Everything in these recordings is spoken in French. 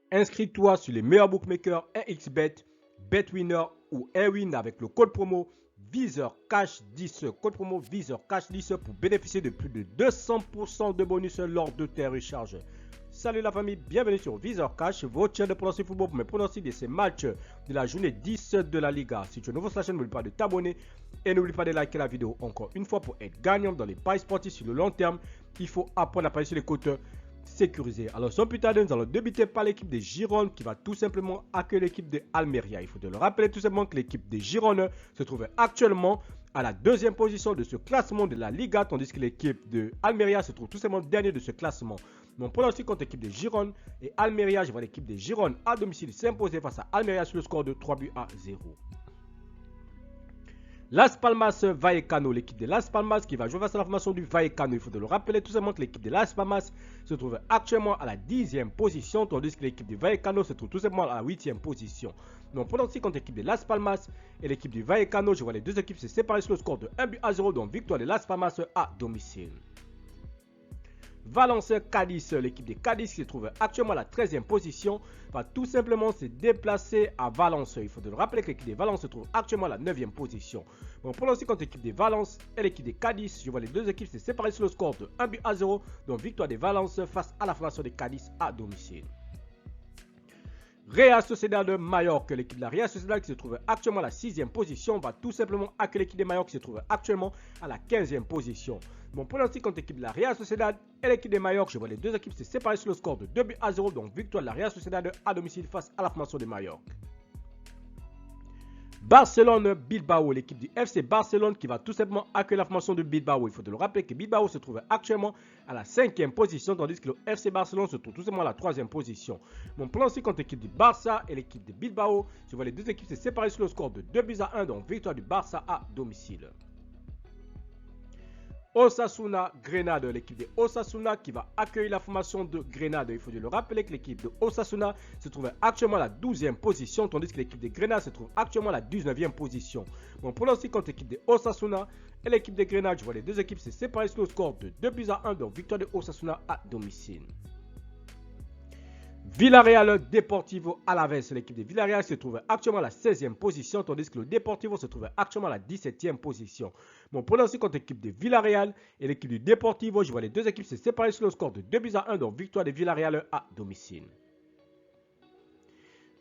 Inscris-toi sur les meilleurs bookmakers 1xBet, BetWinner ou Airwin avec le code promo VISEURCASH10. Code promo VISEURCASH10 pour bénéficier de plus de 200% de bonus lors de tes recharges. Salut la famille, bienvenue sur VISEURCASH, votre chaîne de pronostic football pour mes pronostics de ces matchs de la journée 10 de la Liga. Si tu es nouveau sur la chaîne, n'oublie pas de t'abonner et n'oublie pas de liker la vidéo. Encore une fois, pour être gagnant dans les paris sportifs sur le long terme, il faut apprendre à parier sur les côtes sécurisées. Alors, sans plus tarder, nous allons débuter par l'équipe des Girondins qui va tout simplement accueillir l'équipe de Almeria. Il faut te le rappeler tout simplement que l'équipe des Girondins se trouve actuellement à la deuxième position de ce classement de la Liga, tandis que l'équipe de Almeria se trouve tout simplement dernier de ce classement. Mon pronostic contre l'équipe de Girondins et Almeria, je vois l'équipe de Girondins à domicile s'imposer face à Almeria sur le score de 3-0. Las Palmas Vallecano, l'équipe de Las Palmas qui va jouer face à la formation du Vallecano. Il faut te le rappeler tout simplement que l'équipe de Las Palmas se trouve actuellement à la 10e position, tandis que l'équipe du Vallecano se trouve tout simplement à la 8e position. Donc pronostic contre l'équipe de Las Palmas et l'équipe du Vallecano, je vois les deux équipes se séparer sur le score de 1-0, donc victoire de Las Palmas à domicile. Valence Cadiz, l'équipe de Cadiz qui se trouve actuellement à la 13e position, va tout simplement se déplacer à Valence. Il faut te le rappeler que l'équipe de Valence se trouve actuellement à la 9e position. Bon, pour l'instant, contre l'équipe de Valence et l'équipe de Cadiz, je vois les deux équipes se séparer sur le score de 1-0, donc victoire de Valence face à la formation de Cadiz à domicile. Real Sociedad de Mallorca, l'équipe de la Real Sociedad qui se trouve actuellement à la 6e position, va tout simplement accueillir l'équipe de Mallorca qui se trouve actuellement à la 15e position. Bon, pour l'instant, contre l'équipe de la Real Sociedad et l'équipe de Mallorca, je vois les deux équipes se séparer sur le score de 2-0, donc victoire de la Real Sociedad à domicile face à la formation de Mallorca. Barcelone Bilbao, l'équipe du FC Barcelone qui va tout simplement accueillir la formation de Bilbao. Il faut te le rappeler que Bilbao se trouve actuellement à la 5e position, tandis que le FC Barcelone se trouve tout simplement à la 3e position. Mon plan aussi contre l'équipe du Barça et l'équipe de Bilbao, je vois les deux équipes se séparer sur le score de 2-1, donc victoire du Barça à domicile. Osasuna Grenade, l'équipe de Osasuna qui va accueillir la formation de Grenade. Il faut le rappeler que l'équipe de Osasuna se trouve actuellement à la 12e position, tandis que l'équipe de Grenade se trouve actuellement à la 19e position. Bon, pour l'instant, contre l'équipe de Osasuna et l'équipe de Grenade, je vois les deux équipes se séparer sur le score de 2-1, donc victoire de Osasuna à domicile. Villarreal Deportivo Alaves, l'équipe de Villarreal se trouve actuellement à la 16e position, tandis que le Deportivo se trouve actuellement à la 17e position. Bon, pour l'instant, contre l'équipe de Villarreal et l'équipe du Deportivo, je vois les deux équipes se séparer sur le score de 2-1, donc victoire de Villarreal à domicile.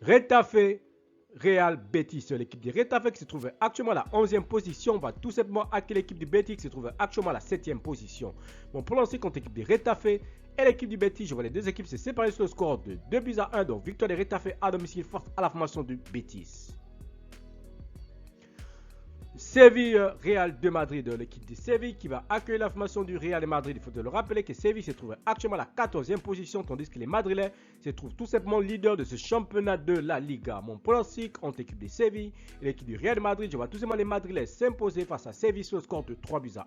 Retafe Real Betis, l'équipe de Retafe qui se trouve actuellement à la 11e position, va tout simplement accueillir l'équipe du Betis qui se trouve actuellement à la 7e position. Bon, pour l'instant, contre l'équipe de Retafe et l'équipe du Betis, je vois les deux équipes se séparer sur le score de 2-1, donc victoire de Retafe à domicile face à la formation du Betis. Séville Real de Madrid, l'équipe de Séville qui va accueillir la formation du Real de Madrid. Il faut te le rappeler que Séville se trouve actuellement à la 14e position, tandis que les Madrilènes se trouvent tout simplement leaders de ce championnat de la Liga. Mon pronostic entre l'équipe de Séville et l'équipe du Real de Madrid, je vois tout simplement les Madrilènes s'imposer face à Séville sur le score de 3-1.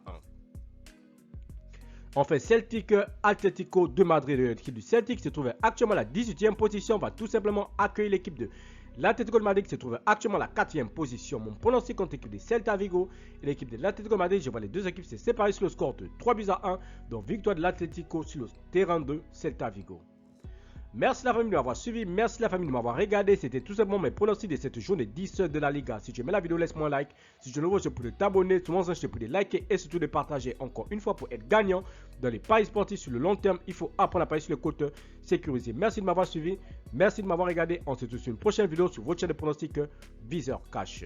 Enfin, Celtic Atlético de Madrid, l'équipe du Celtic se trouve actuellement à la 18e position, va tout simplement accueillir l'équipe de l'Atlético de Madrid qui se trouve actuellement à la 4e position. Mon pronostic contre l'équipe de Celta Vigo et l'équipe de l'Atlético de Madrid, je vois les deux équipes se séparer sur le score de 3-1, donc victoire de l'Atlético sur le terrain de Celta Vigo. Merci la famille de m'avoir suivi, merci la famille de m'avoir regardé. C'était tout simplement mes pronostics de cette journée 10 de la Liga. Si tu aimais la vidéo, laisse-moi un like. Si tu es nouveau, je peux t'abonner. Tout le monde, je te prie de liker et surtout de partager. Encore une fois, pour être gagnant dans les paris sportifs sur le long terme, il faut apprendre à parier sur les côtes sécurisées. Merci de m'avoir suivi, merci de m'avoir regardé. On se retrouve sur une prochaine vidéo sur votre chaîne de pronostics VISEURCASH.